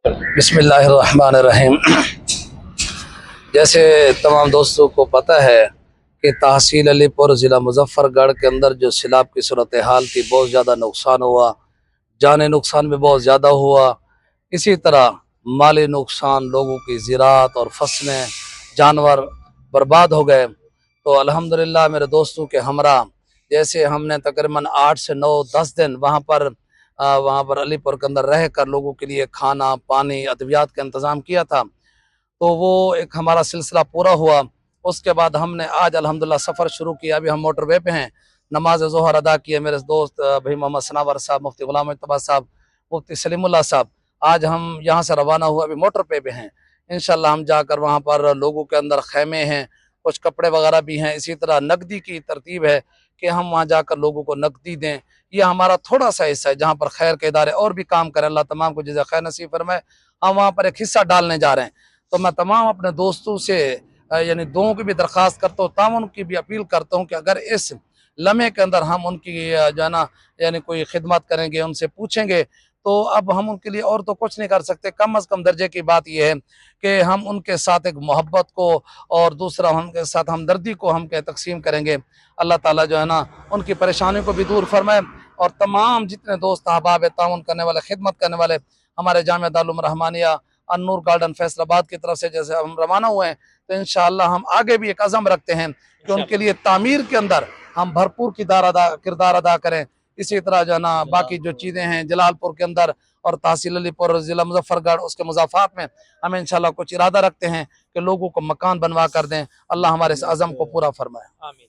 بسم اللہ الرحمن الرحیم۔ جیسے تمام دوستوں کو پتہ ہے کہ تحصیل علی پور ضلع مظفر گڑھ کے اندر جو سیلاب کی صورتحال تھی، بہت زیادہ نقصان ہوا، جانی نقصان بھی بہت زیادہ ہوا، اسی طرح مالی نقصان، لوگوں کی زراعت اور فصلیں، جانور برباد ہو گئے۔ تو الحمدللہ میرے دوستوں کے ہمراہ جیسے ہم نے تقریباً 8 سے 9 10 دن وہاں پر علی پور کے اندر رہ کر لوگوں کے لیے کھانا، پانی، ادویات کا انتظام کیا تھا، تو وہ ایک ہمارا سلسلہ پورا ہوا۔ اس کے بعد ہم نے آج الحمدللہ سفر شروع کیا۔ ابھی ہم موٹر وے پہ ہیں، نماز ظہر ادا کی ہے۔ میرے دوست بھائی محمد ثناور صاحب، مفتی غلام اجتبیٰ صاحب، مفتی سلیم اللہ صاحب، آج ہم یہاں سے روانہ ہوئے، ابھی موٹر پہ ہیں۔ انشاءاللہ ہم جا کر وہاں پر لوگوں کے اندر خیمے ہیں، کچھ کپڑے وغیرہ بھی ہیں، اسی طرح نقدی کی ترتیب ہے کہ ہم وہاں جا کر لوگوں کو نقدی دیں۔ یہ ہمارا تھوڑا سا حصہ ہے، جہاں پر خیر کے ادارے اور بھی کام کریں، اللہ تمام کو جزائے خیر نصیب فرمائے، ہم وہاں پر ایک حصہ ڈالنے جا رہے ہیں۔ تو میں تمام اپنے دوستوں سے یعنی دعاؤں کی بھی درخواست کرتا ہوں، تعاون کی بھی اپیل کرتا ہوں کہ اگر اس لمحے کے اندر ہم ان کی جو ہے نا یعنی کوئی خدمت کریں گے، ان سے پوچھیں گے، تو اب ہم ان کے لیے اور تو کچھ نہیں کر سکتے۔ کم از کم درجے کی بات یہ ہے کہ ہم ان کے ساتھ ایک محبت کو اور دوسرا ان کے ساتھ ہمدردی کو ہم تقسیم کریں گے۔ اللہ تعالیٰ جو ہے نا ان کی پریشانیوں کو بھی دور فرمائے، اور تمام جتنے دوست احباب تعاون کرنے والے، خدمت کرنے والے، ہمارے جامعہ دارالعلوم رحمانیہ النور گارڈن فیصل آباد کی طرف سے جیسے ہم روانہ ہوئے ہیں، تو انشاءاللہ ہم آگے بھی ایک عزم رکھتے ہیں کہ ان کے لیے تعمیر کے اندر ہم بھرپور کردار ادا کریں۔ اسی طرح جو ہے نا باقی جو چیزیں ہیں جلال پور کے اندر اور تحصیل علی پور ضلع مظفر گڑھ، اس کے مضافات میں ہم انشاءاللہ کچھ ارادہ رکھتے ہیں کہ لوگوں کو مکان بنوا کر دیں۔ اللہ ہمارے اس عزم کو پورا فرمائے۔ آمین۔